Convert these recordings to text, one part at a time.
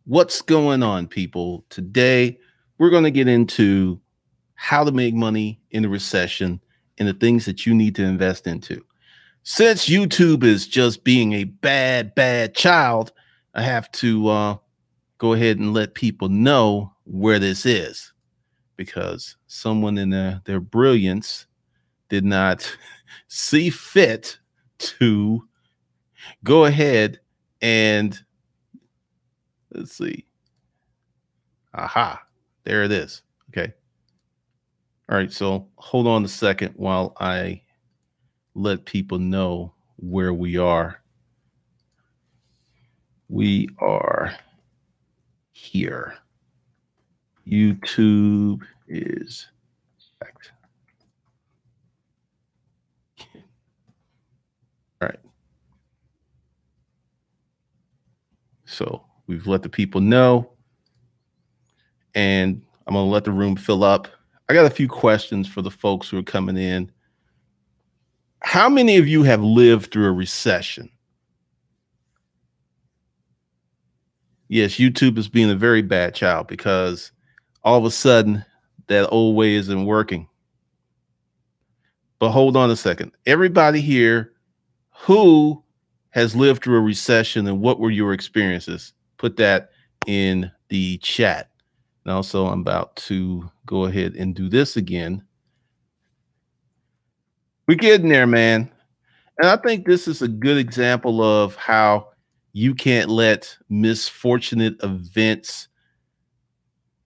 What's going on, people? Today, we're going to get into how to make money in a recession and the things that you need to invest into. Since YouTube is just being a bad, bad child, I have to go ahead and let people know where this is because someone in their brilliance did not see fit to go ahead and let's see. Aha, there it is. Okay. All right, so hold on a second while I let people know where we are. We are here. YouTube is back. All right. So we've let the people know, and I'm going to let the room fill up. I got a few questions for the folks who are coming in. How many of you have lived through a recession? Yes, YouTube is being a very bad child because all of a sudden that old way isn't working. But hold on a second. Everybody here who has lived through a recession and what were your experiences? Put that in the chat. And also, I'm about to go ahead and do this again. We're getting there, man. And I think this is a good example of how you can't let misfortunate events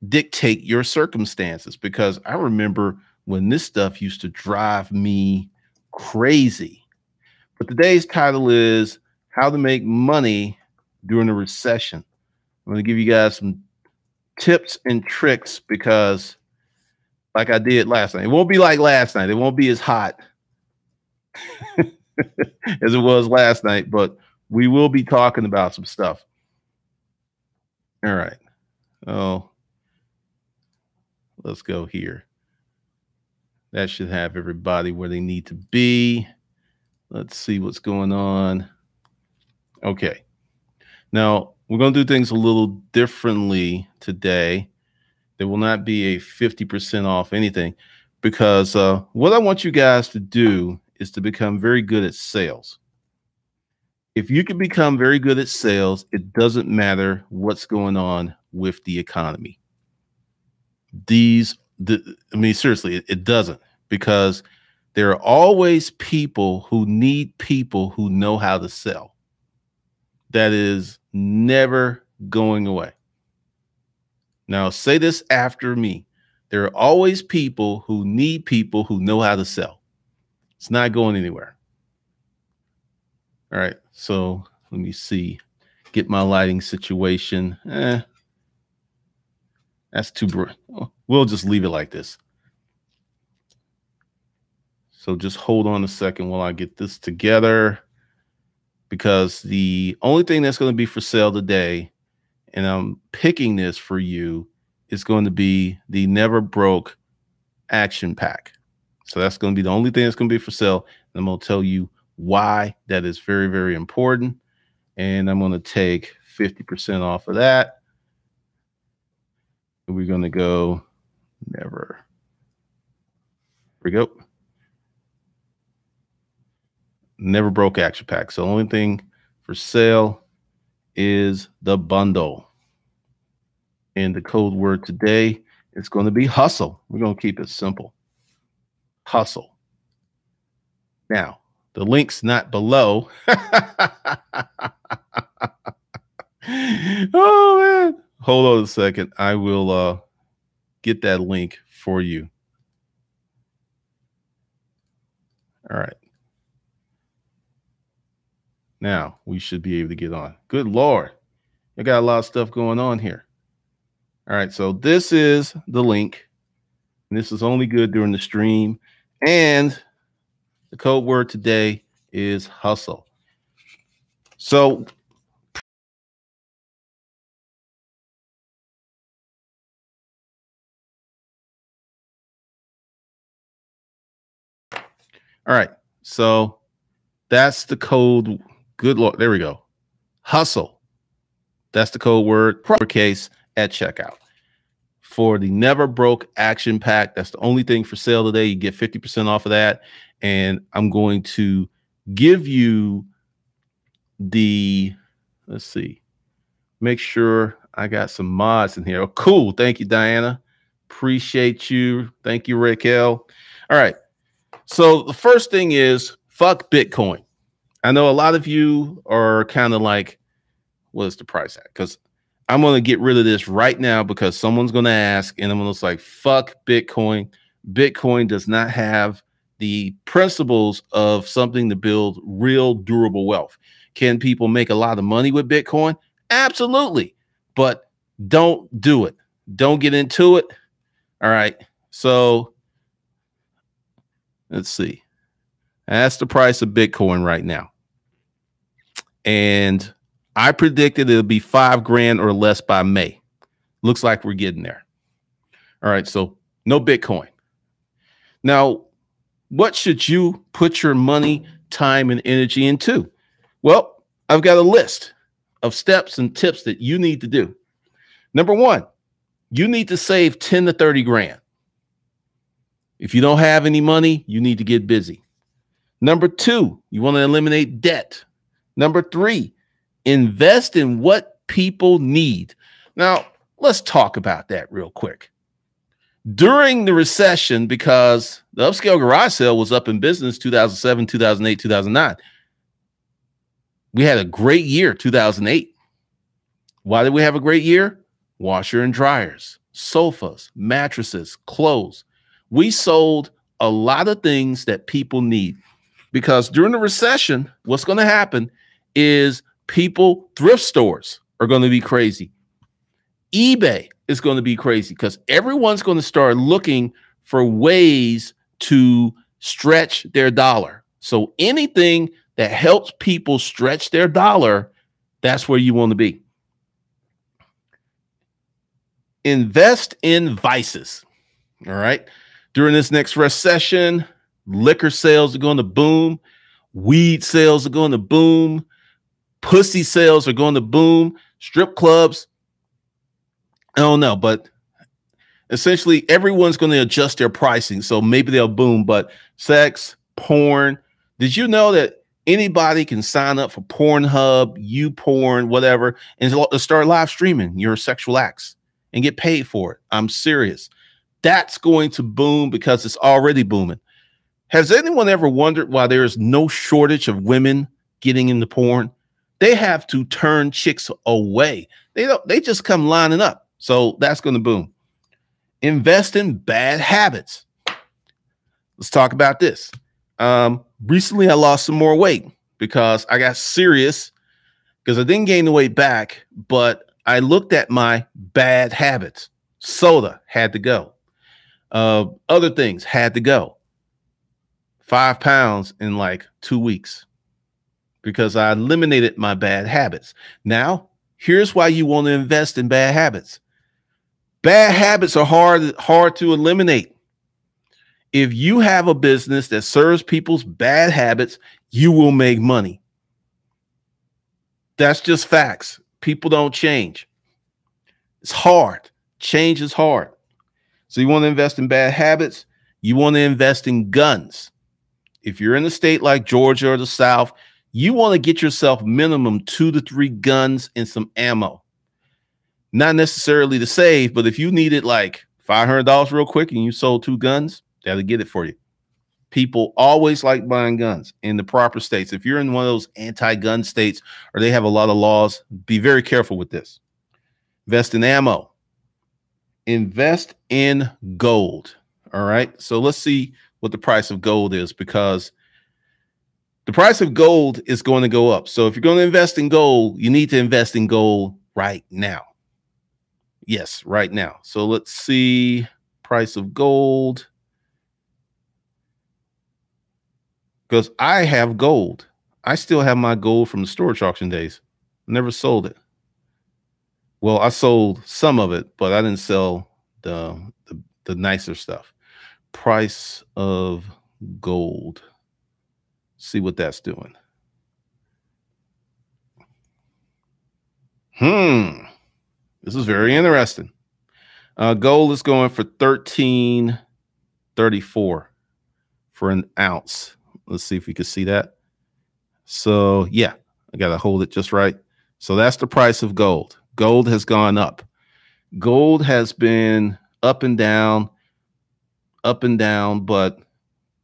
dictate your circumstances, because I remember when this stuff used to drive me crazy. But today's title is How to Make Money During a Recession. I'm going to give you guys some tips and tricks because, like I did last night, it won't be like last night. It won't be as hot as it was last night, but we will be talking about some stuff. All right. Oh, let's go here. That should have everybody where they need to be. Let's see what's going on. Okay. Now, we're going to do things a little differently today. There will not be a 50% off anything because what I want you guys to do is to become very good at sales. If you can become very good at sales, it doesn't matter what's going on with the economy. Seriously, it doesn't, because there are always people who need people who know how to sell. That is never going away. Now, say this after me. There are always people who need people who know how to sell. It's not going anywhere. All right. So let me see. Get my lighting situation. That's too bright. We'll just leave it like this. So just hold on a second while I get this together, because the only thing that's going to be for sale today, and I'm picking this for you, is going to be the Never Broke Action Pack. So that's going to be the only thing that's going to be for sale. And I'm going to tell you why that is very, very important. And I'm going to take 50% off of that. And we're going to go never. Here we go. Never Broke Action Pack. So the only thing for sale is the bundle. And the code word today is going to be hustle. We're going to keep it simple. Hustle. Now, the link's not below. Oh, man. Hold on a second. I will get that link for you. All right. Now we should be able to get on. Good Lord. I got a lot of stuff going on here. All right. So this is the link. And this is only good during the stream. And the code word today is hustle. So all right. So that's the code. Good Lord. There we go. Hustle. That's the code word, uppercase at checkout. For the Never Broke Action Pack, that's the only thing for sale today. You get 50% off of that. And I'm going to give you the, let's see, make sure I got some mods in here. Oh, cool. Thank you, Diana. Appreciate you. Thank you, Raquel. All right. So the first thing is fuck Bitcoin. I know a lot of you are kind of like, what is the price at? Because I'm going to get rid of this right now because someone's going to ask, and I'm going to like, fuck Bitcoin. Bitcoin does not have the principles of something to build real durable wealth. Can people make a lot of money with Bitcoin? Absolutely. But don't do it. Don't get into it. All right. So let's see. That's the price of Bitcoin right now. And I predicted it'll be $5,000 or less by May. Looks like we're getting there. All right. So no Bitcoin. Now, what should you put your money, time, and energy into? Well, I've got a list of steps and tips that you need to do. Number one, you need to save 10 to 30 grand. If you don't have any money, you need to get busy. Number two, you want to eliminate debt. Number three, invest in what people need. Now, let's talk about that real quick. During the recession, because the upscale garage sale was up in business 2007, 2008, 2009, we had a great year, 2008. Why did we have a great year? Washer and dryers, sofas, mattresses, clothes. We sold a lot of things that people need because during the recession, what's going to happen is thrift stores are going to be crazy. eBay is going to be crazy because everyone's going to start looking for ways to stretch their dollar. So anything that helps people stretch their dollar, that's where you want to be. Invest in vices. All right. During this next recession, liquor sales are going to boom. Weed sales are going to boom. Pussy sales are going to boom. Strip clubs. I don't know, but essentially everyone's going to adjust their pricing. So maybe they'll boom, but sex, porn. Did you know that anybody can sign up for Pornhub, YouPorn, whatever, and start live streaming your sexual acts and get paid for it? I'm serious. That's going to boom because it's already booming. Has anyone ever wondered why there is no shortage of women getting into porn? They have to turn chicks away. They just come lining up. So that's going to boom. Invest in bad habits. Let's talk about this. Recently, I lost some more weight because I got serious because I didn't gain the weight back, but I looked at my bad habits. Soda had to go. Other things had to go. 5 pounds in like 2 weeks because I eliminated my bad habits. Now, here's why you want to invest in bad habits. Bad habits are hard to eliminate. If you have a business that serves people's bad habits, you will make money. That's just facts. People don't change. It's hard. Change is hard. So you want to invest in bad habits? You want to invest in guns. If you're in a state like Georgia or the South, you want to get yourself minimum 2 to 3 guns and some ammo. Not necessarily to save, but if you needed like $500 real quick and you sold 2 guns, that'll get it for you. People always like buying guns in the proper states. If you're in one of those anti-gun states or they have a lot of laws, be very careful with this. Invest in ammo. Invest in gold. All right. So let's see what the price of gold is because the price of gold is going to go up. So if you're going to invest in gold, you need to invest in gold right now. Yes, right now. So let's see price of gold. Because I have gold. I still have my gold from the storage auction days. Never sold it. Well, I sold some of it, but I didn't sell the nicer stuff. Price of gold. See what that's doing. This is very interesting. Gold is going for 13.34 for an ounce. Let's see if we can see that. So yeah, I got to hold it just right. So that's the price of gold. Gold has gone up. Gold has been up and down, but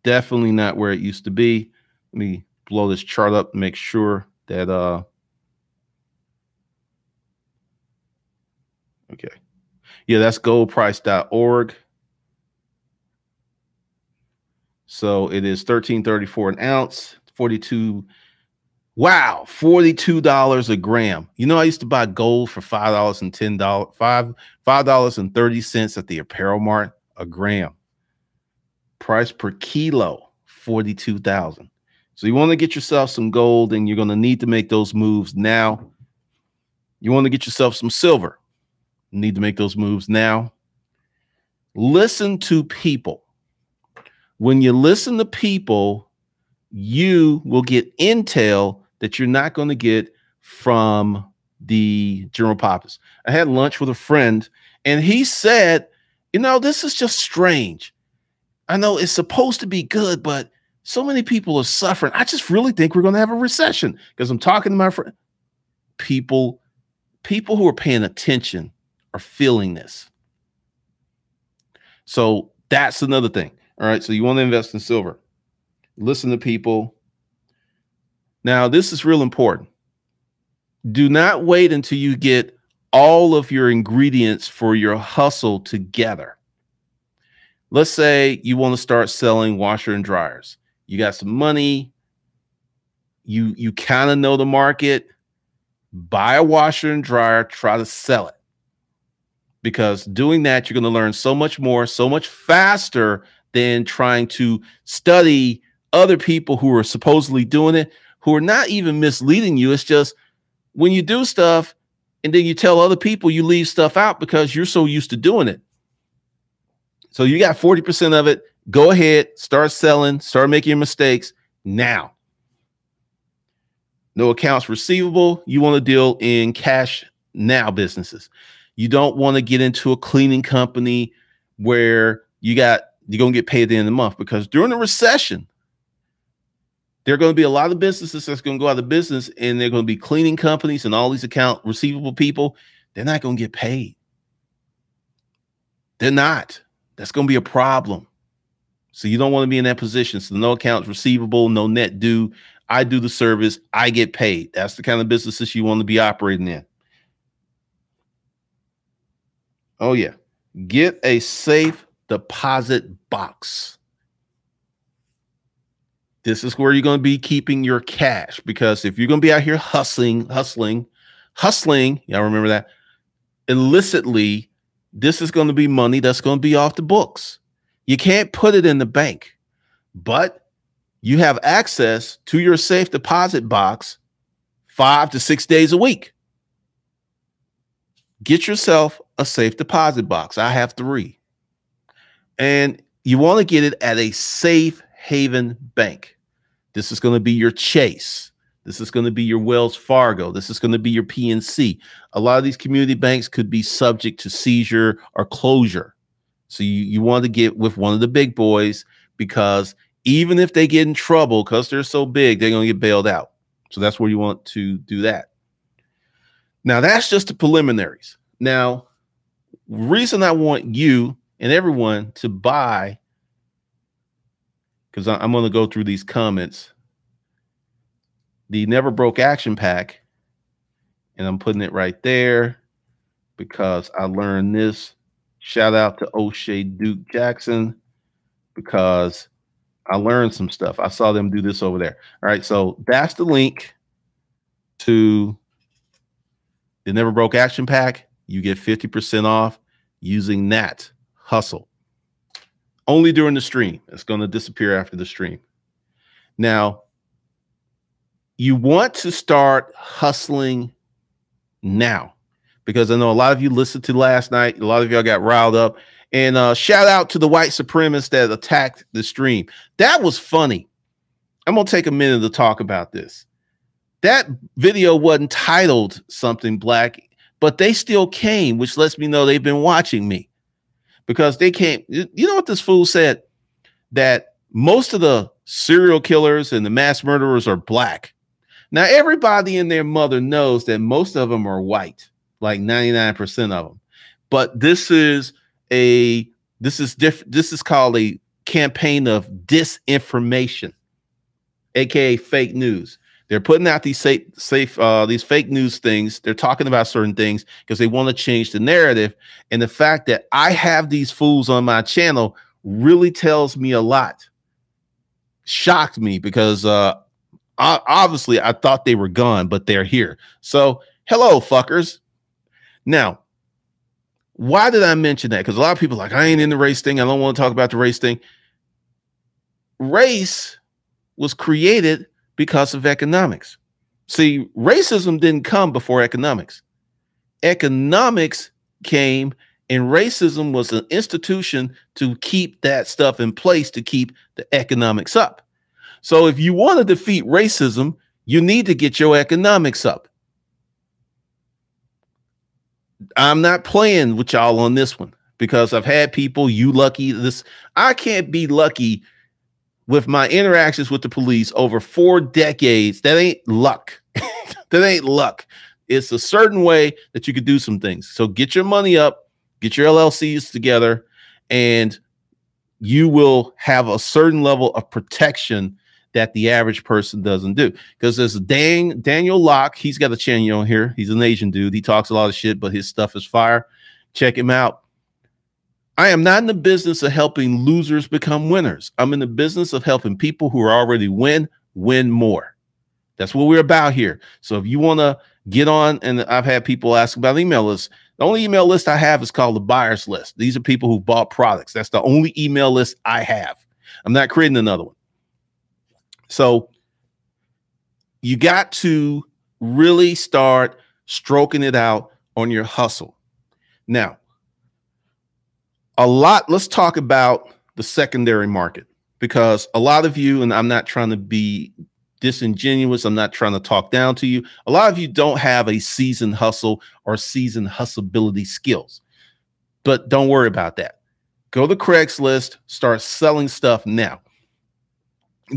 definitely not where it used to be. Let me blow this chart up and make sure that okay. Yeah, that's goldprice.org. So it is 13.34 an ounce, 42. Wow, $42 a gram. You know, I used to buy gold for $5.10, $5.30 at the apparel mart a gram. Price per kilo, 42,000. So you want to get yourself some gold, and you're going to need to make those moves now. You want to get yourself some silver. You need to make those moves now. Listen to people. When you listen to people, you will get intel that you're not going to get from the general populace. I had lunch with a friend, and he said, you know, this is just strange. I know it's supposed to be good, but so many people are suffering. I just really think we're going to have a recession, because I'm talking to my friend. People who are paying attention are feeling this. So that's another thing. All right. So you want to invest in silver. Listen to people. Now, this is real important. Do not wait until you get all of your ingredients for your hustle together. Let's say you want to start selling washer and dryers. You got some money. You kind of know the market. Buy a washer and dryer, try to sell it. Because doing that, you're going to learn so much more, so much faster than trying to study other people who are supposedly doing it, who are not even misleading you. It's just when you do stuff and then you tell other people, you leave stuff out because you're so used to doing it. So you got 40% of it. Go ahead, start selling, start making your mistakes now. No accounts receivable. You want to deal in cash now businesses. You don't want to get into a cleaning company where you're going to get paid at the end of the month, because during a recession, there are going to be a lot of businesses that's going to go out of business, and they're going to be cleaning companies and all these account receivable people. They're not going to get paid. They're not. That's going to be a problem. So you don't want to be in that position. So no accounts receivable, no net due. I do the service. I get paid. That's the kind of businesses you want to be operating in. Oh, yeah. Get a safe deposit box. This is where you're going to be keeping your cash, because if you're going to be out here hustling, y'all remember that, illicitly, this is going to be money that's going to be off the books. You can't put it in the bank, but you have access to your safe deposit box 5 to 6 days a week. Get yourself a safe deposit box. I have 3. And you want to get it at a safe haven bank. This is going to be your Chase. This is going to be your Wells Fargo. This is going to be your PNC. A lot of these community banks could be subject to seizure or closure. So you want to get with one of the big boys, because even if they get in trouble, because they're so big, they're going to get bailed out. So that's where you want to do that. Now, that's just the preliminaries. Now, reason I want you and everyone to buy, because I'm going to go through these comments, the Never Broke Action Pack, and I'm putting it right there because I learned this. Shout out to O'Shea Duke Jackson, because I learned some stuff. I saw them do this over there. All right, so that's the link to the Never Broke Action Pack. You get 50% off using that. Hustle. Only during the stream. It's going to disappear after the stream. Now, you want to start hustling now, because I know a lot of you listened to last night. A lot of y'all got riled up. And shout out to the white supremacists that attacked the stream. That was funny. I'm going to take a minute to talk about this. That video wasn't titled something black, but they still came, which lets me know they've been watching me because they came. You know what this fool said? That most of the serial killers and the mass murderers are black. Now, everybody and their mother knows that most of them are white, like 99% of them. But this is different. This is called a campaign of disinformation, aka fake news. They're putting out these these fake news things. They're talking about certain things because they want to change the narrative. And the fact that I have these fools on my channel really tells me a lot. Shocked me because obviously I thought they were gone, but they're here. So hello, fuckers. Now, why did I mention that? Because a lot of people are like, I ain't in the race thing. I don't want to talk about the race thing. Race was created because of economics. See, racism didn't come before economics. Economics came, and racism was an institution to keep that stuff in place to keep the economics up. So if you want to defeat racism, you need to get your economics up. I'm not playing with y'all on this one because I've had people, you lucky this. I can't be lucky with my interactions with the police over 4 decades. That ain't luck. That ain't luck. It's a certain way that you could do some things. So get your money up, get your LLCs together, and you will have a certain level of protection that the average person doesn't do. Because there's Daniel Locke. He's got a channel on here. He's an Asian dude. He talks a lot of shit, but his stuff is fire. Check him out. I am not in the business of helping losers become winners. I'm in the business of helping people who are already win more. That's what we're about here. So if you want to get on, and I've had people ask about email lists. The only email list I have is called the buyers list. These are people who bought products. That's the only email list I have. I'm not creating another one. So you got to really start stroking it out on your hustle. Now, let's talk about the secondary market, because a lot of you, and I'm not trying to be disingenuous, I'm not trying to talk down to you. A lot of you don't have a seasoned hustle or seasoned hustleability skills, but don't worry about that. Go to Craigslist, start selling stuff now.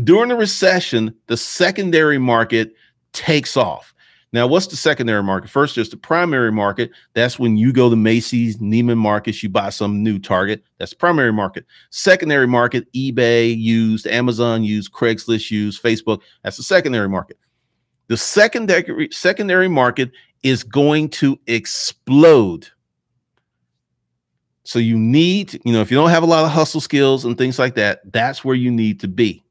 During the recession, the secondary market takes off. Now, what's the secondary market? First, there's the primary market. That's when you go to Macy's, Neiman Marcus, you buy some new Target. That's the primary market. Secondary market, eBay used, Amazon used, Craigslist used, Facebook. That's the secondary market. The secondary market is going to explode. So you need, if you don't have a lot of hustle skills and things like that, that's where you need to be.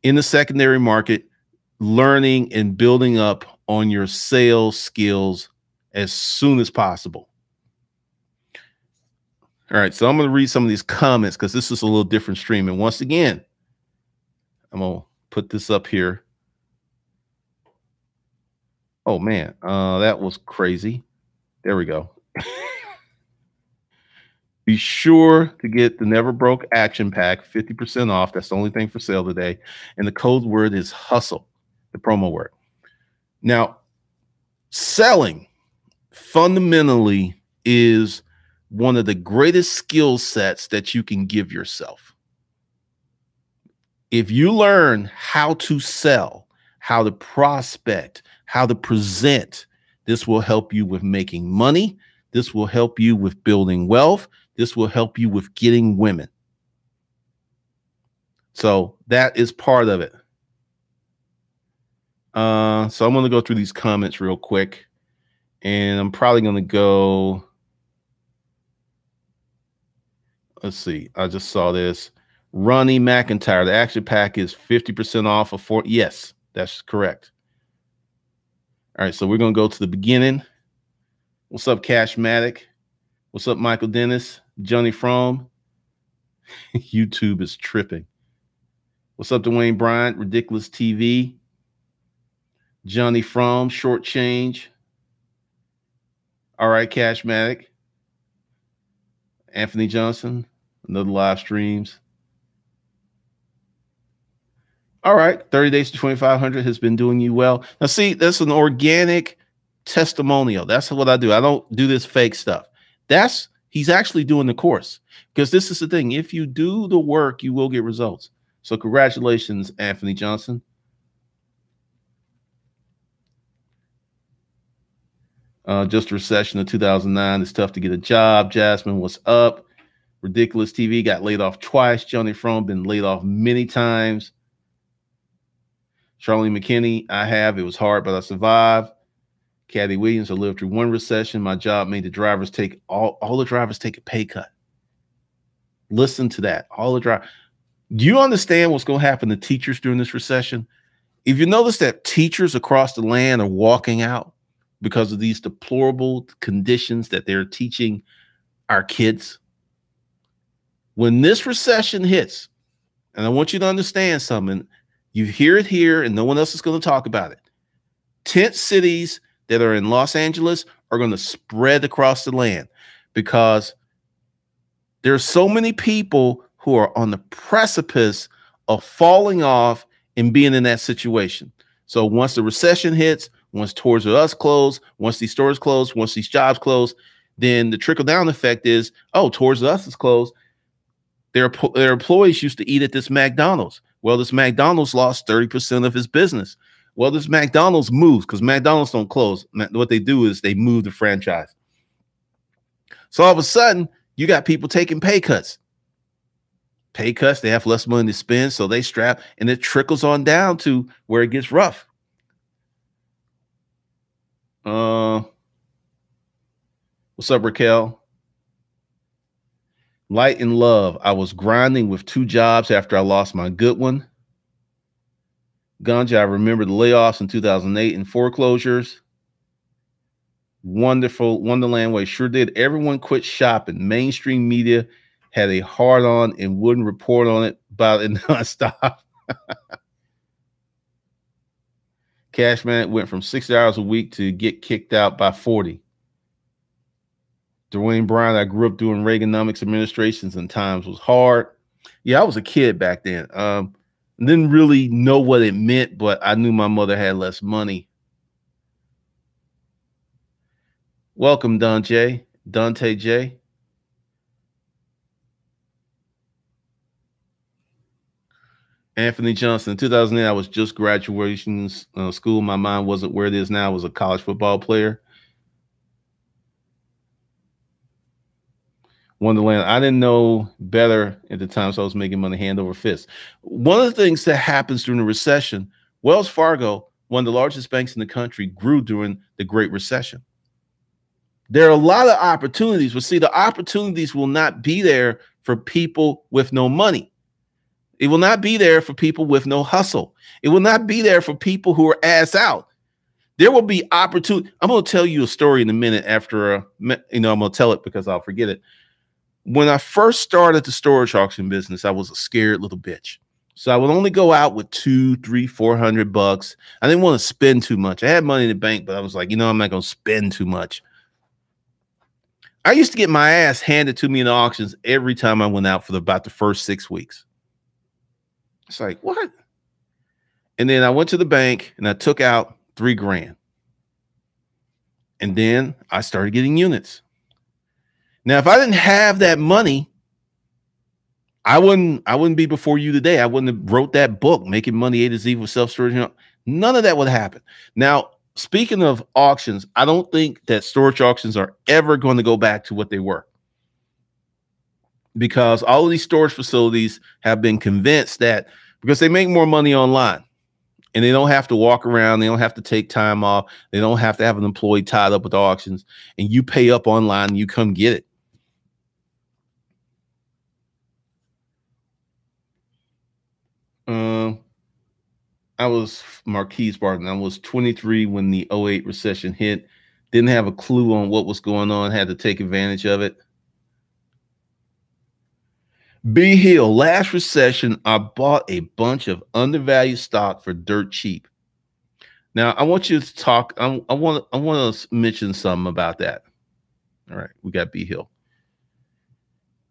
In the secondary market, learning and building up on your sales skills as soon as possible. All right, so I'm going to read some of these comments because this is a little different stream. And once again, I'm going to put this up here. Oh, man, that was crazy. There we go. Be sure to get the Never Broke Action Pack, 50% off. That's the only thing for sale today. And the code word is hustle, the promo word. Now, selling fundamentally is one of the greatest skill sets that you can give yourself. If you learn how to sell, how to prospect, how to present, this will help you with making money. This will help you with building wealth. This will help you with getting women. So that is part of it. So I'm going to go through these comments real quick, and I'm probably going to go. Let's see. I just saw this. Ronnie McIntyre. The action pack is 50% off of 4. Yes, that's correct. All right. So we're going to go to the beginning. What's up, Cashmatic? What's up, Michael Dennis? Johnny Fromm. YouTube is tripping. What's up, Dwayne Bryant? Ridiculous TV. Johnny Fromm, Short Change. All right, Cashmatic. Anthony Johnson, another live streams. All right, 30 days to 2,500 has been doing you well. Now, see, that's an organic testimonial. That's what I do. I don't do this fake stuff. He's actually doing the course, because this is the thing. If you do the work, you will get results. So congratulations, Anthony Johnson. Just a recession of 2009. It's tough to get a job. Jasmine, what's up? Ridiculous TV got laid off twice. Johnny Frome been laid off many times. Charlene McKinney, I have. It was hard, but I survived. Caddy Williams, I lived through one recession. My job made the drivers take all the drivers take a pay cut. Listen to that. All the drivers. Do you understand what's going to happen to teachers during this recession? If you notice that teachers across the land are walking out because of these deplorable conditions that they're teaching our kids, when this recession hits, and I want you to understand something, you hear it here and no one else is going to talk about it. Tent cities that are in Los Angeles are going to spread across the land, because there are so many people who are on the precipice of falling off and being in that situation. So once the recession hits, once Toys R Us close, once these stores close, once these jobs close, then the trickle down effect is, oh, Toys R Us is closed. Their employees used to eat at this McDonald's. Well, this McDonald's lost 30% of his business. Well, this McDonald's moves, because McDonald's don't close. What they do is they move the franchise. So all of a sudden, you got people taking pay cuts. Pay cuts, they have less money to spend, so they strap, and it trickles on down to where it gets rough. What's up, Raquel? Light and love. I was grinding with 2 jobs after I lost my good one. Ganja, I remember the layoffs in 2008 and foreclosures. Wonderful. Wonderland Way sure did. Everyone quit shopping. Mainstream media had a hard on and wouldn't report on it about it nonstop. Cashman went from 60 hours a week to get kicked out by 40. Dwayne Brown, I grew up doing Reaganomics administrations and times was hard. Yeah, I was a kid back then. Didn't really know what it meant, but I knew my mother had less money. Welcome, Dante J. Anthony Johnson. In 2008, I was just graduating school. My mind wasn't where it is now. I was a college football player. Wonderland. I didn't know better at the time, so I was making money hand over fist. One of the things that happens during the recession, Wells Fargo, one of the largest banks in the country, grew during the Great Recession. There are a lot of opportunities, but see, the opportunities will not be there for people with no money. It will not be there for people with no hustle. It will not be there for people who are ass out. There will be opportunity. I'm going to tell you a story in a minute after, I'm going to tell it because I'll forget it. When I first started the storage auction business, I was a scared little bitch. So I would only go out with $200, $300, $400. I didn't want to spend too much. I had money in the bank, but I was like, I'm not going to spend too much. I used to get my ass handed to me in the auctions every time I went out for about the first 6 weeks. It's like, what? And then I went to the bank and I took out $3,000. And then I started getting units. Now, if I didn't have that money, I wouldn't be before you today. I wouldn't have wrote that book, Making Money A to Z with Self-Storage. None of that would happen. Now, speaking of auctions, I don't think that storage auctions are ever going to go back to what they were, because all of these storage facilities have been convinced that because they make more money online and they don't have to walk around, they don't have to take time off, they don't have to have an employee tied up with auctions, and you pay up online and you come get it. I was Marquise Barton. I was 23 when the 2008 recession hit. Didn't have a clue on what was going on. Had to take advantage of it. B Hill, last recession, I bought a bunch of undervalued stock for dirt cheap. Now I want you to talk. I want to mention something about that. All right, we got B Hill.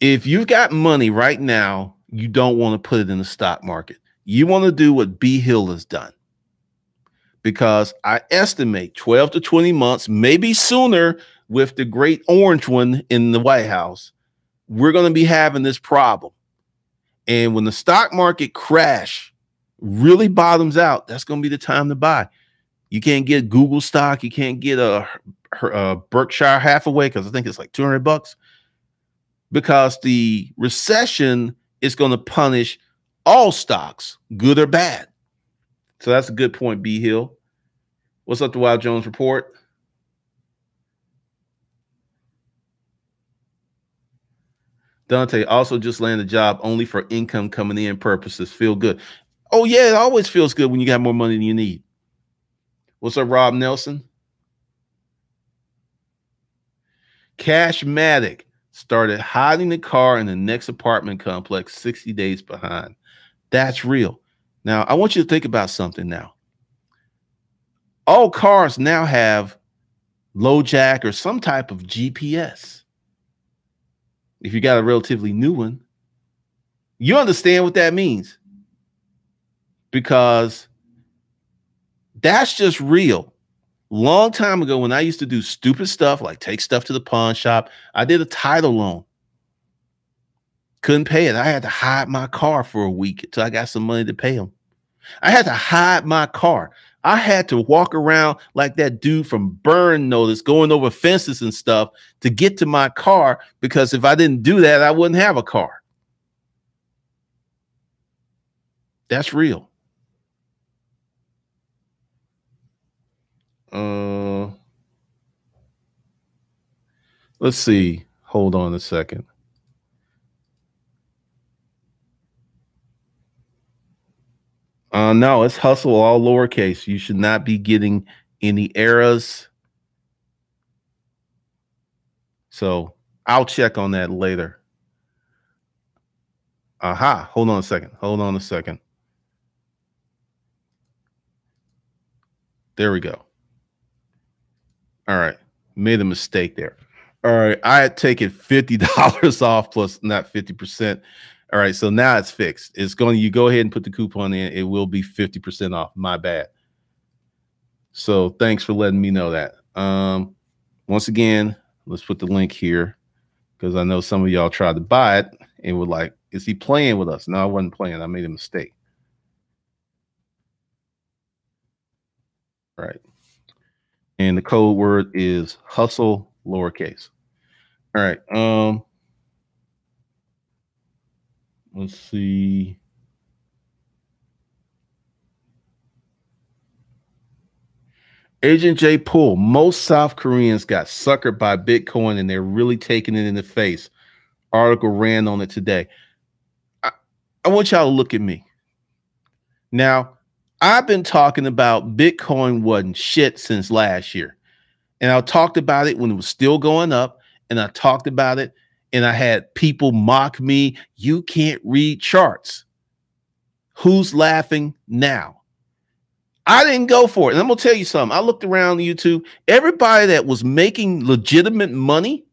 If you've got money right now, you don't want to put it in the stock market. You want to do what B Hill has done, because I estimate 12 to 20 months, maybe sooner, with the great orange one in the White House, we're going to be having this problem. And when the stock market crash really bottoms out, that's going to be the time to buy. You can't get Google stock. You can't get a Berkshire Hathaway, because I think it's like $200, because the recession is going to punish all stocks, good or bad. So that's a good point, B Hill. What's up, the Wild Jones Report? Dante also just landed a job only for income coming in purposes. Feel good. Oh, yeah, it always feels good when you got more money than you need. What's up, Rob Nelson? Cashmatic started hiding the car in the next apartment complex 60 days behind. That's real. Now, I want you to think about something now. All cars now have low jack or some type of GPS. If you got a relatively new one, you understand what that means, because that's just real. Long time ago, when I used to do stupid stuff like take stuff to the pawn shop, I did a title loan. Couldn't pay it. I had to hide my car for a week until I got some money to pay them. I had to hide my car. I had to walk around like that dude from Burn Notice, going over fences and stuff to get to my car, because if I didn't do that, I wouldn't have a car. That's real. Let's see. Hold on a second. No, it's hustle all lowercase. You should not be getting any errors. So I'll check on that later. Aha. Hold on a second. There we go. All right. Made a mistake there. All right. I had taken $50 off plus not 50%. All right. So now it's fixed. It's going, you go ahead and put the coupon in. It will be 50% off. My bad. So thanks for letting me know that. Once again, let's put the link here, because I know some of y'all tried to buy it and were like, is he playing with us? No, I wasn't playing. I made a mistake. All right. And the code word is hustle lowercase. All right. Let's see. Agent J Poole, most South Koreans got suckered by Bitcoin and they're really taking it in the face. Article ran on it today. I want y'all to look at me. Now, I've been talking about Bitcoin wasn't shit since last year. And I talked about it when it was still going up. And I talked about it and I had people mock me. You can't read charts. Who's laughing now? I didn't go for it. And I'm going to tell you something. I looked around YouTube. Everybody that was making legitimate money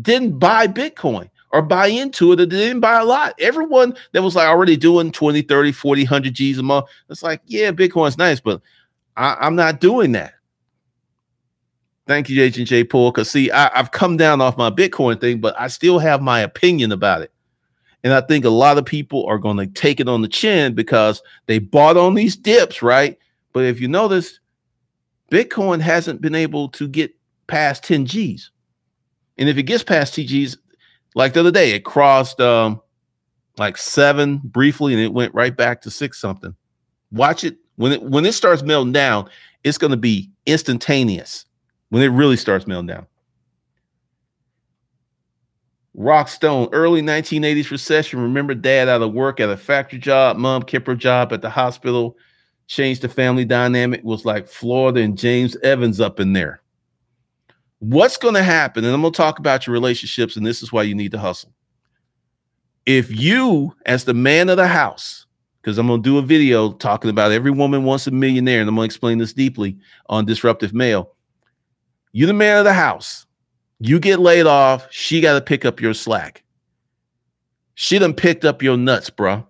didn't buy Bitcoin or buy into it, or didn't buy a lot. Everyone that was like already doing 20, 30, 40, 100 G's a month, it's like, yeah, Bitcoin's nice, but I'm not doing that. Thank you, Agent J Poole. Because see, I've come down off my Bitcoin thing, but I still have my opinion about it. And I think a lot of people are going to take it on the chin because they bought on these dips, right? But if you notice, Bitcoin hasn't been able to get past 10 G's. And if it gets past 10 G's, like the other day, it crossed like 7 briefly, and it went right back to 6 something. Watch it. When it starts melting down, it's going to be instantaneous when it really starts melting down. Rockstone, early 1980s recession. Remember dad out of work at a factory job, mom kept her job at the hospital. Changed the family dynamic. Was like Florida and James Evans up in there. What's going to happen? And I'm going to talk about your relationships, and this is why you need to hustle. If you, as the man of the house, because I'm going to do a video talking about every woman wants a millionaire, and I'm going to explain this deeply on Disruptive Male. You the man of the house. You get laid off, she got to pick up your slack. She done picked up your nuts, bro.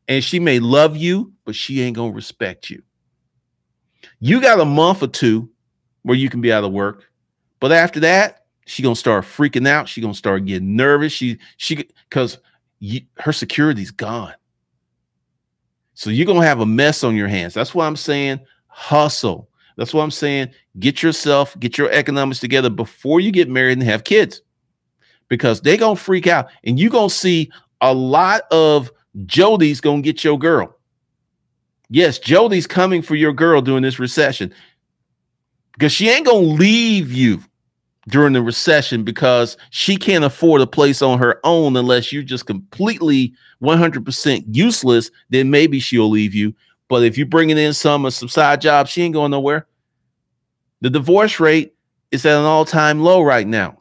And she may love you, but she ain't going to respect you. You got a month or two where you can be out of work. But after that, she going to start freaking out. She going to start getting nervous. Because her security's gone. So you're going to have a mess on your hands. That's why I'm saying hustle. That's what I'm saying. Get your economics together before you get married and have kids, because they're going to freak out. And you're going to see a lot of Jody's going to get your girl. Yes, Jody's coming for your girl during this recession, because she ain't going to leave you during the recession because she can't afford a place on her own unless you're just completely 100% useless. Then maybe she'll leave you. But if you're bringing in some side jobs, she ain't going nowhere. The divorce rate is at an all-time low right now.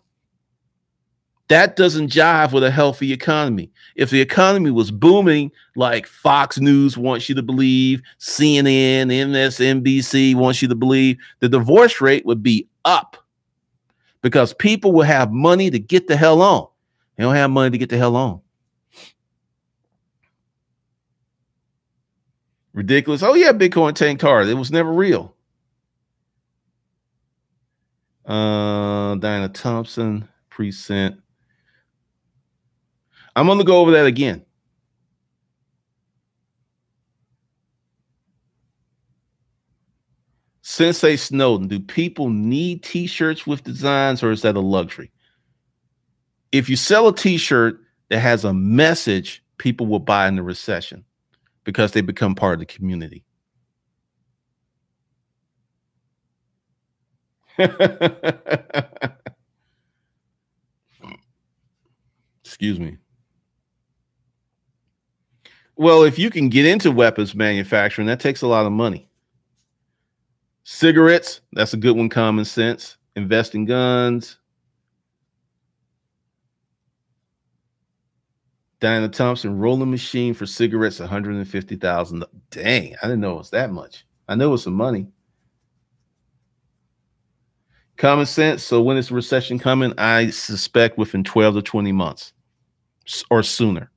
That doesn't jive with a healthy economy. If the economy was booming, like Fox News wants you to believe, CNN, MSNBC wants you to believe, the divorce rate would be up, because people will have money to get the hell on. They don't have money to get the hell on. Ridiculous. Oh yeah, Bitcoin tanked hard. It was never real. Diana Thompson, present. I'm going to go over that again. Sensei Snowden, do people need t-shirts with designs, or is that a luxury? If you sell a t-shirt that has a message, people will buy in the recession because they become part of the community. Excuse me. Well, if you can get into weapons manufacturing, that takes a lot of money. Cigarettes, that's a good one. Common sense. Invest in guns. Diana Thompson, rolling machine for cigarettes, $150,000. Dang, I didn't know it was that much. I know it was some money. Common sense. So when is the recession coming? I suspect within 12 to 20 months or sooner.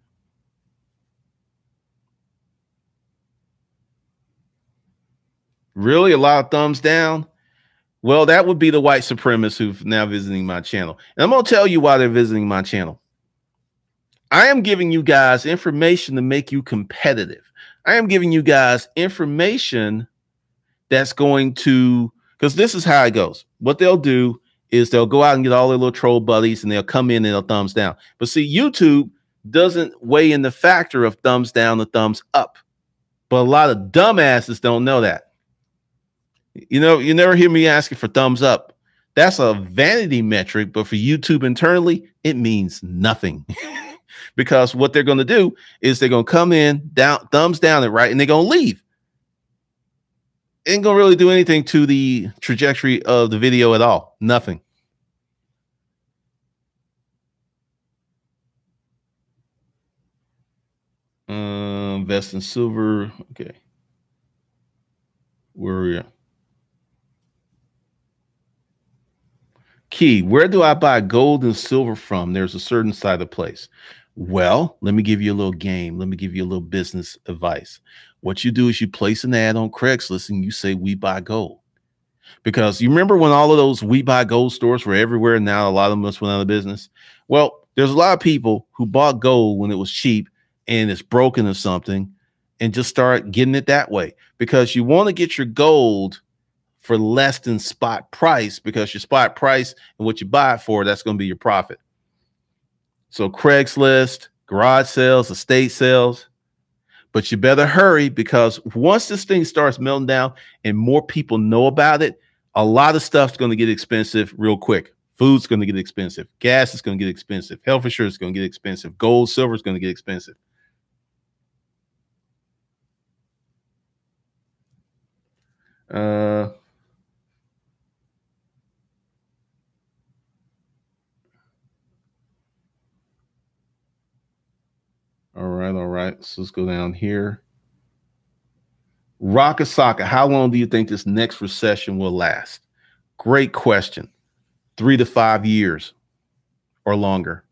Really? A lot of thumbs down? Well, that would be the white supremacists who've now visiting my channel. And I'm going to tell you why they're visiting my channel. I am giving you guys information to make you competitive. I am giving you guys information that's going to, because this is how it goes. What they'll do is they'll go out and get all their little troll buddies and they'll come in and they'll thumbs down. But see, YouTube doesn't weigh in the factor of thumbs down or thumbs up. But a lot of dumbasses don't know that. You know, you never hear me asking for thumbs up. That's a vanity metric, but for YouTube internally, it means nothing. Because what they're going to do is they're going to come in, down, thumbs down it, right? And they're going to leave. Ain't going to really do anything to the trajectory of the video at all. Nothing. Invest in silver. Okay. Where are we at? Key, where do I buy gold and silver from? There's a certain side of place. Well, let me give you a little game. Let me give you a little business advice. What you do is you place an ad on Craigslist and you say, we buy gold. Because you remember when all of those we buy gold stores were everywhere, and now a lot of them just went out of business? Well, there's a lot of people who bought gold when it was cheap and it's broken or something and just start getting it that way, because you want to get your gold for less than spot price, because your spot price and what you buy it for, that's going to be your profit. So Craigslist, garage sales, estate sales, but you better hurry, because once this thing starts melting down and more people know about it, a lot of stuff's going to get expensive real quick. Food's going to get expensive. Gas is going to get expensive. Health insurance is going to get expensive. Gold, silver is going to get expensive. All right. So let's go down here. Rockasaka, how long do you think this next recession will last? Great question. 3 to 5 years or longer.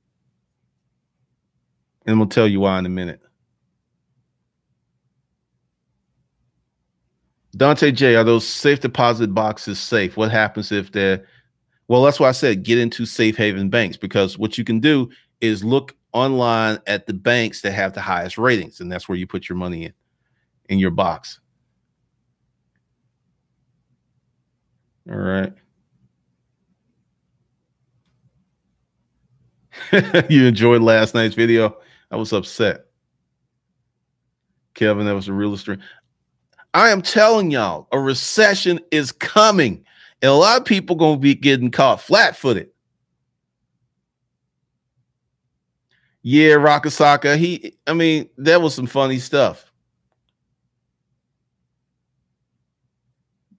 And I'm going to tell you why in a minute. Dante J, are those safe deposit boxes safe? What happens if they're, well, that's why I said get into safe haven banks, because what you can do is look online at the banks that have the highest ratings, and that's where you put your money in your box. All right. You enjoyed last night's video? I was upset. Kevin, that was a real stream. I am telling y'all, a recession is coming. And a lot of people going to be getting caught flat-footed. Yeah, Rakasaka. I mean, that was some funny stuff.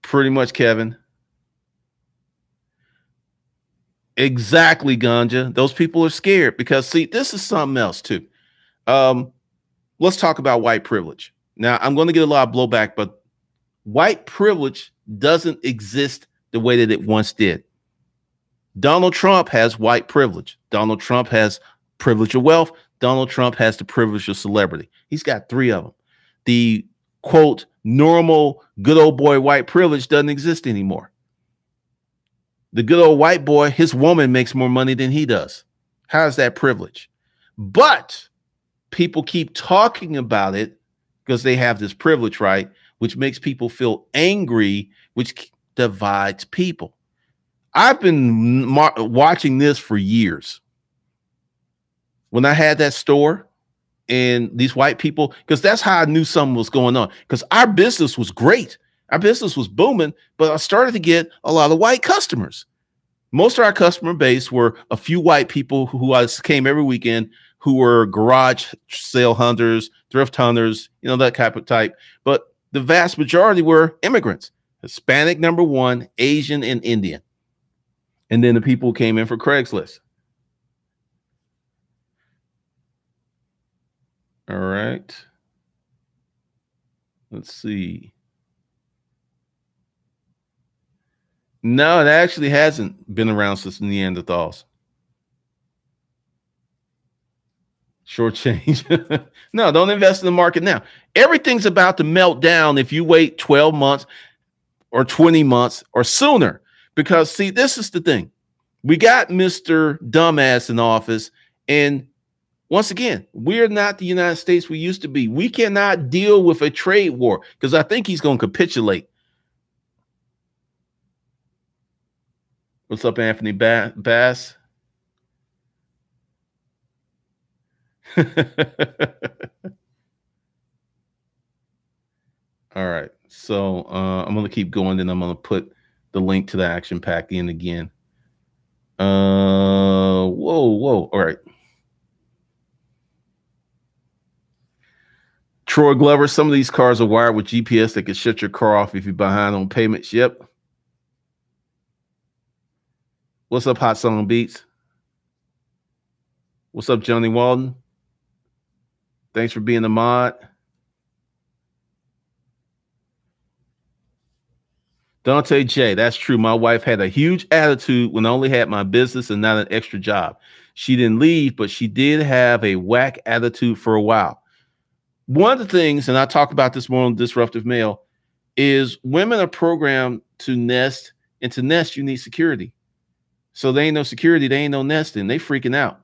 Pretty much, Kevin. Exactly, Ganja. Those people are scared because, see, this is something else too. Let's talk about white privilege. Now, I'm going to get a lot of blowback, but white privilege doesn't exist the way that it once did. Donald Trump has white privilege. Donald Trump has privilege of wealth. Donald Trump has the privilege of celebrity. He's got three of them. The quote, normal, good old boy white privilege doesn't exist anymore. The good old white boy, his woman makes more money than he does. How is that privilege? But people keep talking about it because they have this privilege, right? Which makes people feel angry, which divides people. I've been watching this for years. When I had that store and these white people, because that's how I knew something was going on, because our business was great. Our business was booming, but I started to get a lot of white customers. Most of our customer base were a few white people who came every weekend, who were garage sale hunters, thrift hunters, that type. But the vast majority were immigrants, Hispanic number one, Asian and Indian. And then the people who came in for Craigslist. All right. Let's see. No, it actually hasn't been around since Neanderthals. Short change. No, don't invest in the market now. Everything's about to melt down if you wait 12 months or 20 months or sooner. Because, see, this is the thing. We got Mr. Dumbass in office. And once again, we're not the United States we used to be. We cannot deal with a trade war because I think he's going to capitulate. What's up, Anthony Bass? All right. So I'm going to keep going, and I'm going to put the link to the action pack in again. Whoa. All right. Troy Glover, some of these cars are wired with GPS that can shut your car off if you're behind on payments. Yep. What's up, Hot Song Beats? What's up, Johnny Walden? Thanks for being a mod. Dante J, that's true. My wife had a huge attitude when I only had my business and not an extra job. She didn't leave, but she did have a whack attitude for a while. One of the things, and I talk about this more on Disruptive Mail, is women are programmed to nest, and to nest, you need security. So they ain't no security, they ain't no nesting. They freaking out.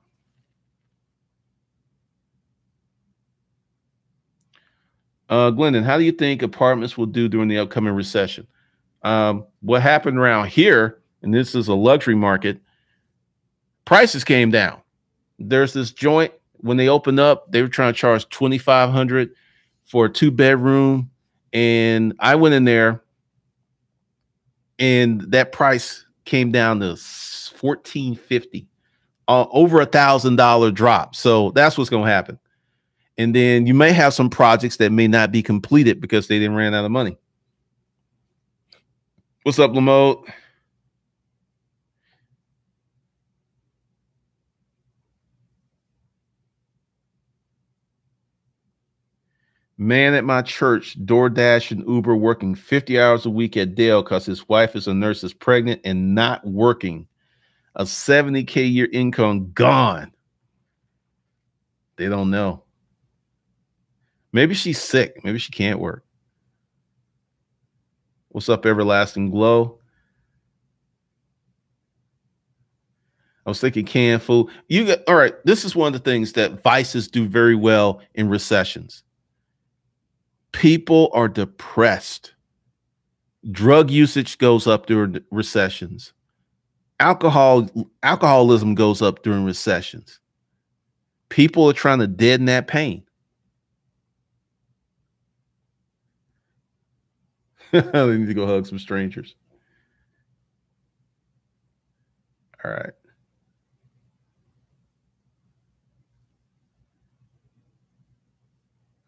Glendon, how do you think apartments will do during the upcoming recession? What happened around here, and this is a luxury market, prices came down. There's this joint, when they opened up, they were trying to charge $2,500 for a 2-bedroom. And I went in there and that price came down to $1,450, over $1,000 drop. So that's what's going to happen. And then you may have some projects that may not be completed because they didn't run out of money. What's up, Lamode? Man at my church, DoorDash and Uber, working 50 hours a week at Dell because his wife is a nurse, is pregnant and not working. A 70K year income gone. They don't know. Maybe she's sick. Maybe she can't work. What's up, Everlasting Glow? I was thinking canned food. You got all right. This is one of the things that vices do very well in recessions. People are depressed. Drug usage goes up during recessions. Alcoholism goes up during recessions. People are trying to deaden that pain. They need to go hug some strangers. All right.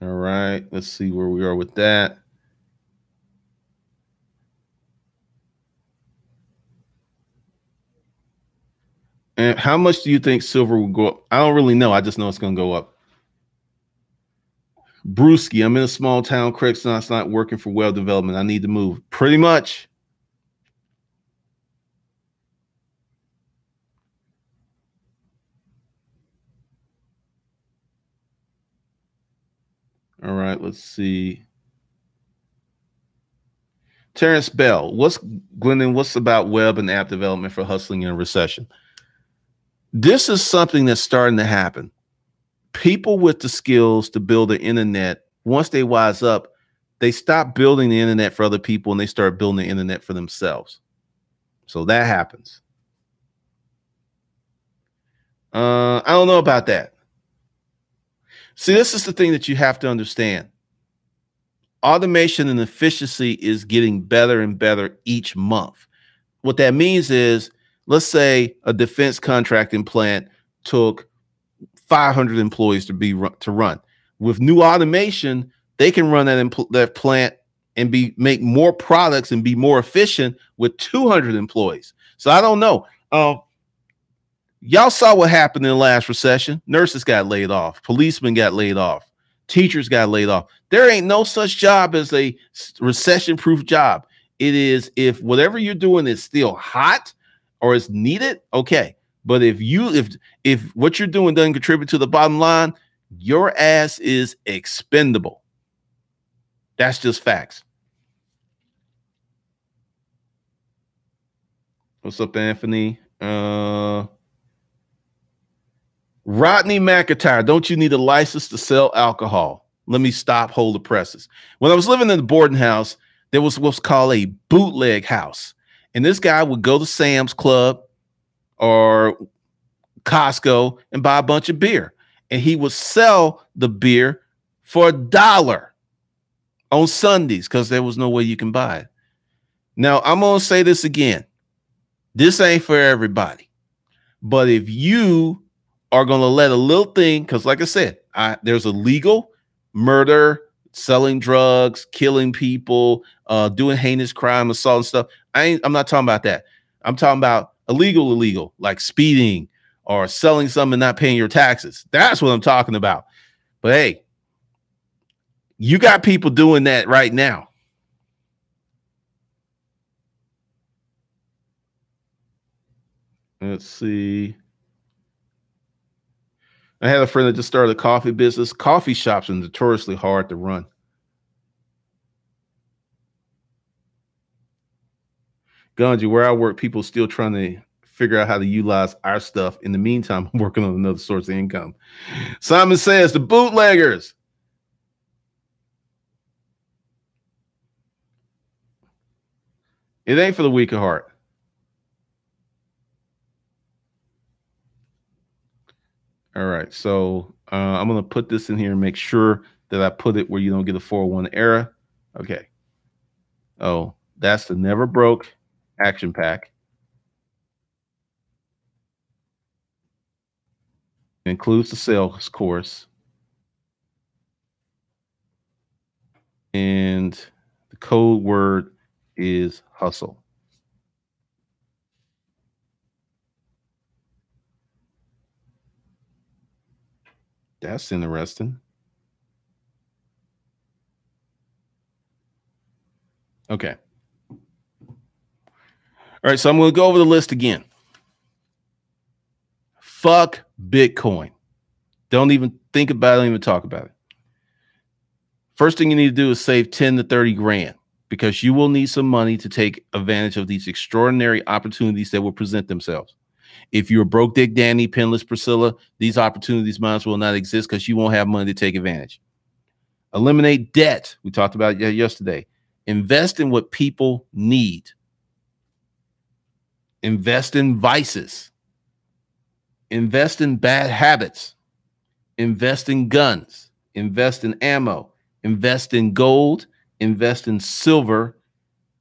All right. Let's see where we are with that. And how much do you think silver will go up? I don't really know. I just know it's going to go up. Brewski, I'm in a small town. Craigston, it's not working for well development. I need to move. Pretty much. All right. Let's see. Terrence Bell, Glendon? What's about web and app development for hustling in a recession? This is something that's starting to happen. People with the skills to build the internet, once they wise up, they stop building the internet for other people and they start building the internet for themselves. So that happens. I don't know about that. See, this is the thing that you have to understand. Automation and efficiency is getting better and better each month. What that means is, let's say a defense contracting plant took 500 employees to run. With new automation, they can run that plant and make more products and be more efficient with 200 employees. So I don't know. Y'all saw what happened in the last recession. Nurses got laid off. Policemen got laid off. Teachers got laid off. There ain't no such job as a recession-proof job. It is if whatever you're doing is still hot or is needed, okay. But if what you're doing doesn't contribute to the bottom line, your ass is expendable. That's just facts. What's up, Anthony? Rodney McIntyre, don't you need a license to sell alcohol? Let me stop, hold the presses. When I was living in the boarding house, there was what's called a bootleg house. And this guy would go to Sam's Club or Costco and buy a bunch of beer. And he would sell the beer for $1 on Sundays because there was no way you can buy it. Now, I'm going to say this again. This ain't for everybody. But if you are going to let a little thing, because like I said, there's illegal murder, selling drugs, killing people, doing heinous crime, assault and stuff. I'm not talking about that. I'm talking about illegal, like speeding or selling something and not paying your taxes. That's what I'm talking about. But hey, you got people doing that right now. Let's see. I had a friend that just started a coffee business. Coffee shops are notoriously hard to run. Ganji, where I work, people still trying to figure out how to utilize our stuff. In the meantime, I'm working on another source of income. Simon says the bootleggers. It ain't for the weak of heart. All right. So I'm going to put this in here and make sure that I put it where you don't get a 401 error. Okay. Oh, that's the never broke action pack. Includes the sales course. And the code word is hustle. That's interesting. Okay. All right. So I'm going to go over the list again. Fuck Bitcoin. Don't even think about it. Don't even talk about it. First thing you need to do is save 10 to 30 grand because you will need some money to take advantage of these extraordinary opportunities that will present themselves. If you're broke, Dick, Danny, penniless, Priscilla, these opportunities might as well not exist because you won't have money to take advantage. Eliminate debt. We talked about that yesterday. Invest in what people need. Invest in vices. Invest in bad habits. Invest in guns. Invest in ammo. Invest in gold. Invest in silver.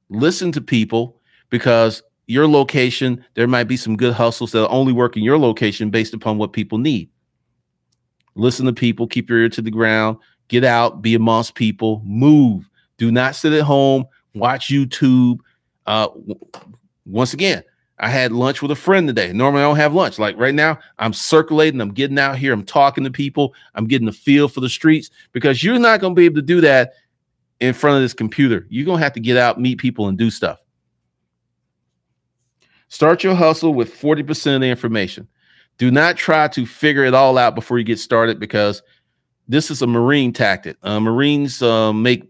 Listen to people, because your location, there might be some good hustles that only work in your location based upon what people need. Listen to people, keep your ear to the ground, get out, be amongst people, move. Do not sit at home, watch YouTube. Once again, I had lunch with a friend today. Normally I don't have lunch. Like right now, I'm circulating, I'm getting out here, I'm talking to people, I'm getting a feel for the streets, because you're not going to be able to do that in front of this computer. You're going to have to get out, meet people, and do stuff. Start your hustle with 40% of the information. Do not try to figure it all out before you get started, because this is a Marine tactic. Marines make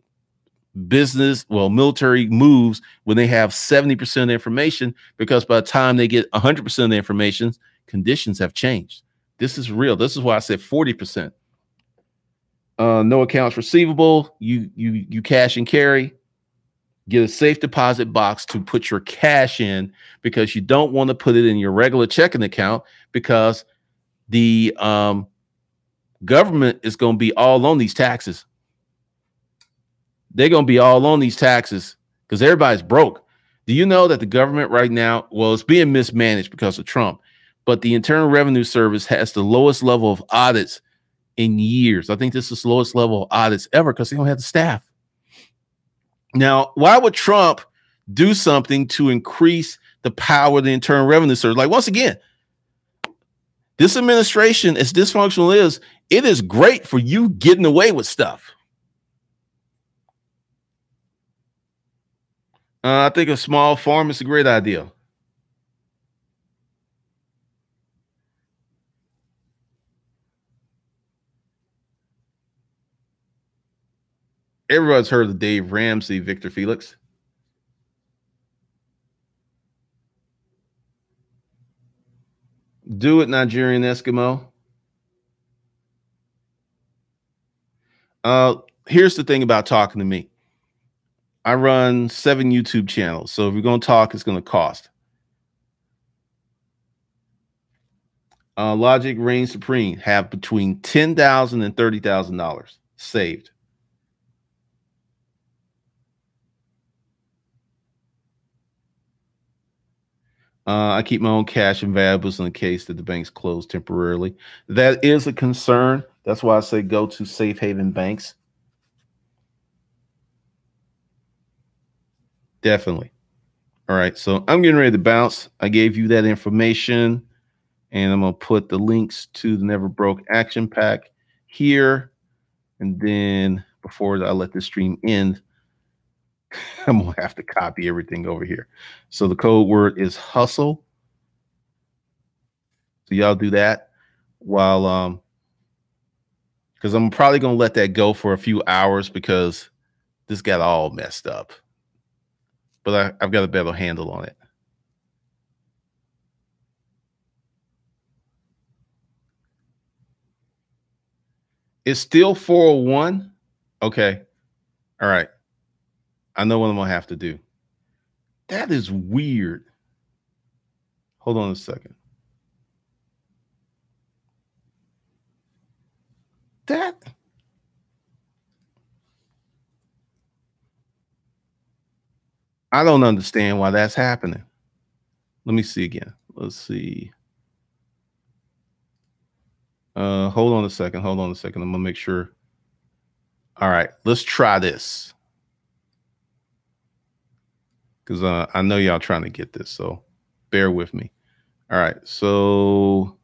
military moves when they have 70% of the information, because by the time they get 100% of the information, conditions have changed. This is real. This is why I said 40%. No accounts receivable. You cash and carry. Get a safe deposit box to put your cash in, because you don't want to put it in your regular checking account, because the government is going to be all on these taxes. They're going to be all on these taxes because everybody's broke. Do you know that the government right now, well, it's being mismanaged because of Trump, but the Internal Revenue Service has the lowest level of audits in years. I think this is the lowest level of audits ever because they don't have the staff. Now, why would Trump do something to increase the power of the Internal Revenue Service? Like, once again, this administration, as dysfunctional as it is great for you getting away with stuff. I think a small farm is a great idea. Everybody's heard of Dave Ramsey, Victor Felix. Do it, Nigerian Eskimo. Here's the thing about talking to me. I run 7 YouTube channels. So if we're going to talk, it's going to cost. Logic reigns supreme. Have between $10,000 and $30,000 saved. I keep my own cash and valuables in the case that the bank's closed temporarily. That is a concern. That's why I say go to safe haven banks. Definitely. All right. So I'm getting ready to bounce. I gave you that information, and I'm going to put the links to the Never Broke Action Pack here. And then before I let this stream end, I'm going to have to copy everything over here. So the code word is hustle. So y'all do that while because I'm probably gonna let that go for a few hours because this got all messed up. But I've got a better handle on it. It's still 401. Okay. All right. I know what I'm gonna have to do. That is weird. Hold on a second. That I don't understand why that's happening. Let me see again. Let's see. Hold on a second. Hold on a second. I'm gonna make sure. All right, let's try this. Because I know y'all trying to get this, so bear with me. All right, so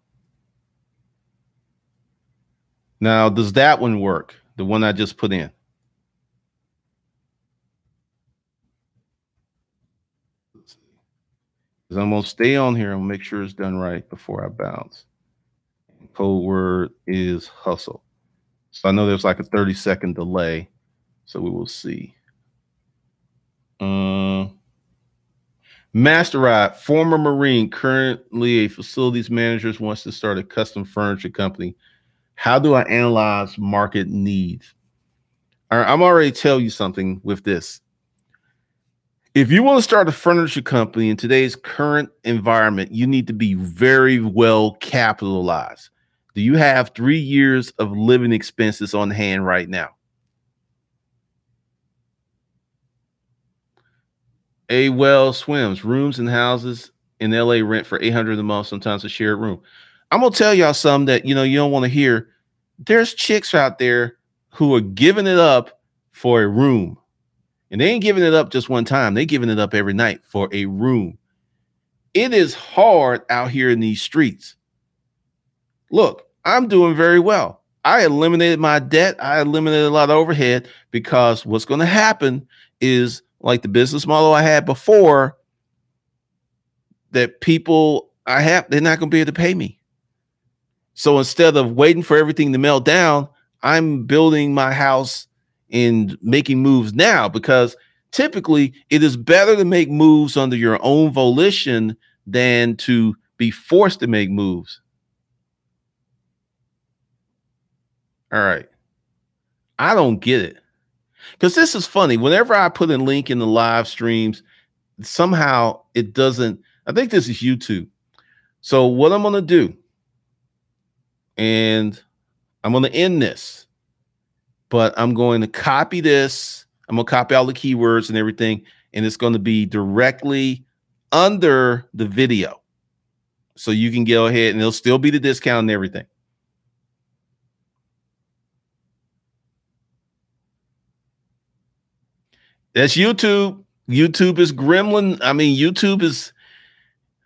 now does that one work? The one I just put in? Because I'm gonna stay on here and make sure it's done right before I bounce. Code word is hustle. So I know there's like a 30-second delay. So we will see. Uh, Master Rod, former Marine, currently a facilities manager, wants to start a custom furniture company. How do I analyze market needs? All right, I'm already tell you something with this. If you want to start a furniture company in today's current environment, you need to be very well capitalized. Do you have 3 years of living expenses on hand right now? A well swims, rooms and houses in LA rent for 800 a month, sometimes a shared room. I'm gonna tell y'all something that you don't want to hear. There's chicks out there who are giving it up for a room. And they ain't giving it up just one time. They giving it up every night for a room. It is hard out here in these streets. Look, I'm doing very well. I eliminated my debt. I eliminated a lot of overhead because what's going to happen is like the business model I had before, that people I have, they're not going to be able to pay me. So instead of waiting for everything to melt down, I'm building my house and making moves now, because typically it is better to make moves under your own volition than to be forced to make moves. All right. I don't get it. Because this is funny. Whenever I put a link in the live streams, somehow it doesn't. I think this is YouTube. So what I'm going to do, and I'm going to end this, but I'm going to copy this. I'm going to copy all the keywords and everything, and it's going to be directly under the video. So you can go ahead and it'll still be the discount and everything. That's YouTube. YouTube is gremlin. I mean, YouTube is,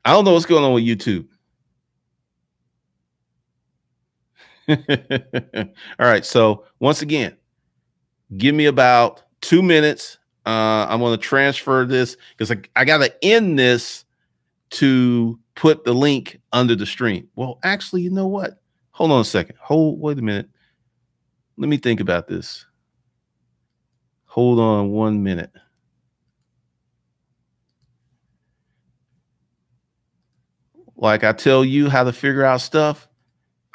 I don't know what's going on with YouTube. All right. So once again, give me about 2 minutes. I'm going to transfer this because I got to end this to put the link under the stream. Well, actually, you know what? Hold on a second. Wait a minute. Let me think about this. Hold on 1 minute. Like I tell you how to figure out stuff,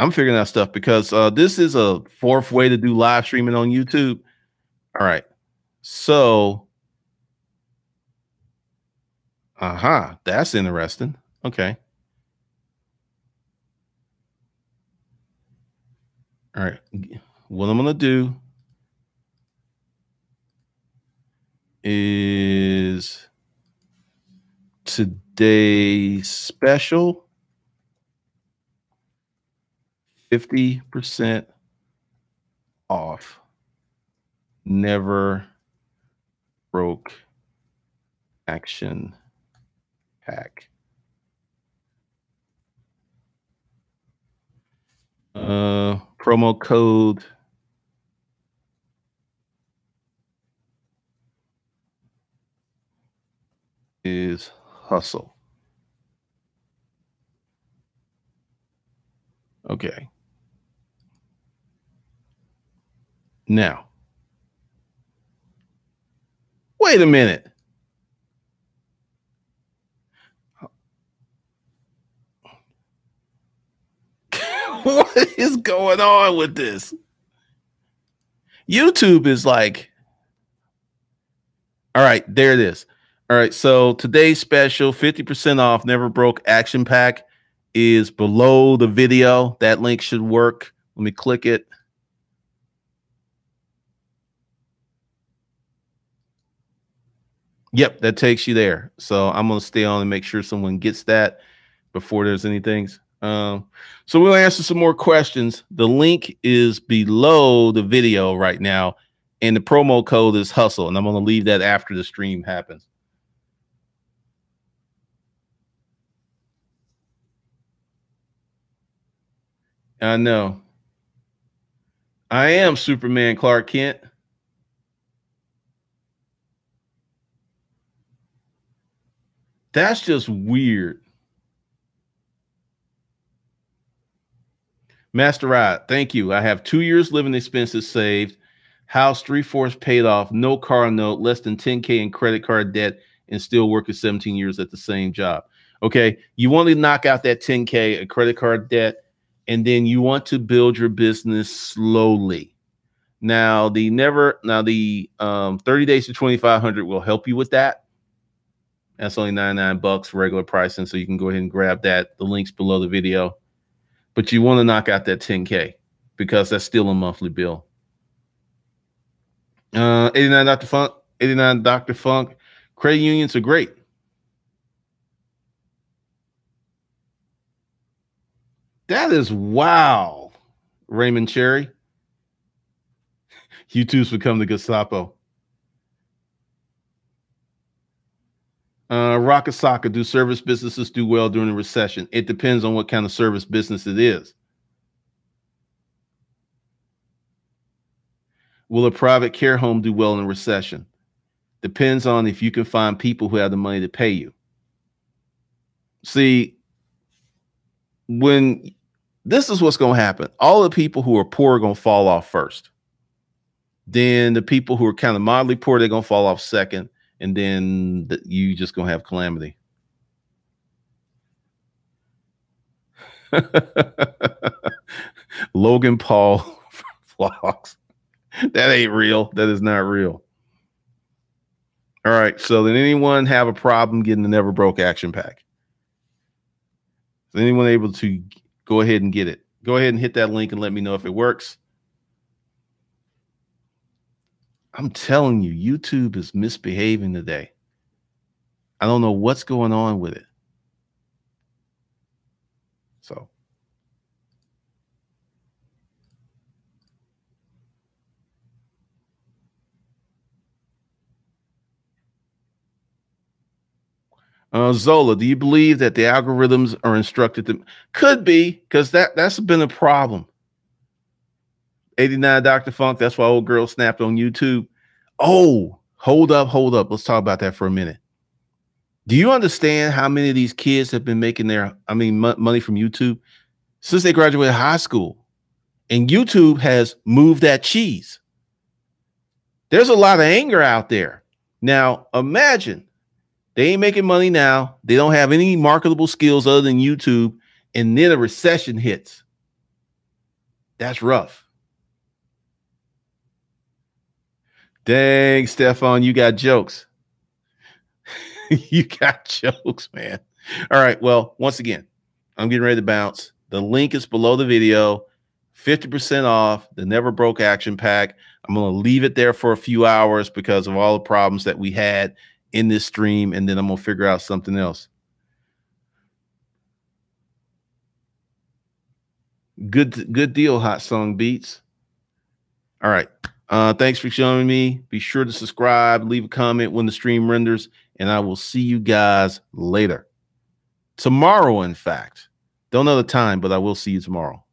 I'm figuring out stuff because this is a fourth way to do live streaming on YouTube. All right. So, that's interesting. Okay. All right. What I'm going to do is today's special 50% off. Never broke action pack. Promo code is hustle. Okay. Now, wait a minute. What is going on with this? YouTube is like, all right, there it is. All right, so today's special 50% off never broke action pack is below the video. That link should work. Let me click it. Yep, that takes you there. So I'm going to stay on and make sure someone gets that before there's anything. So we'll answer some more questions. The link is below the video right now, and the promo code is hustle. And I'm going to leave that after the stream happens. I know. I am Superman Clark Kent. That's just weird. Master Rod, thank you. I have 2 years living expenses saved. House 3/4 paid off, no car note, less than 10K in credit card debt, and still working 17 years at the same job. Okay, you want to knock out that 10K of credit card debt, and then you want to build your business slowly. Now the 30 days to 2,500 will help you with that. That's only $99 regular pricing, so you can go ahead and grab that. The link's below the video. But you want to knock out that 10K because that's still a monthly bill. 89 Dr. Funk, 89 Dr. Funk. Credit unions are great. That is wow, Raymond Cherry. YouTube's become the Gestapo. Rocket Soccer, do service businesses do well during a recession? It depends on what kind of service business it is. Will a private care home do well in a recession? Depends on if you can find people who have the money to pay you. See, when this is what's going to happen, all the people who are poor are going to fall off first. Then the people who are kind of mildly poor, they're going to fall off second. And then you just going to have calamity. Logan Paul vlogs. That ain't real. That is not real. All right. So did anyone have a problem getting the Never Broke Action Pack? Is anyone able to go ahead and get it? Go ahead and hit that link and let me know if it works. I'm telling you, YouTube is misbehaving today. I don't know what's going on with it. So. Zola, do you believe that the algorithms are instructed to? Could be, because that's been a problem. 89 Dr. Funk, that's why old girl snapped on YouTube. Oh, hold up. Let's talk about that for a minute. Do you understand how many of these kids have been making money from YouTube since they graduated high school? And YouTube has moved that cheese. There's a lot of anger out there. Now, imagine they ain't making money now. They don't have any marketable skills other than YouTube. And then a recession hits. That's rough. Dang, Stefan, you got jokes. You got jokes, man. All right. Well, once again, I'm getting ready to bounce. The link is below the video. 50% off the Never Broke Action Pack. I'm going to leave it there for a few hours because of all the problems that we had in this stream, and then I'm going to figure out something else. Good deal, Hot Song Beats. All right. Thanks for joining me. Be sure to subscribe, leave a comment when the stream renders, and I will see you guys later. Tomorrow, in fact. Don't know the time, but I will see you tomorrow.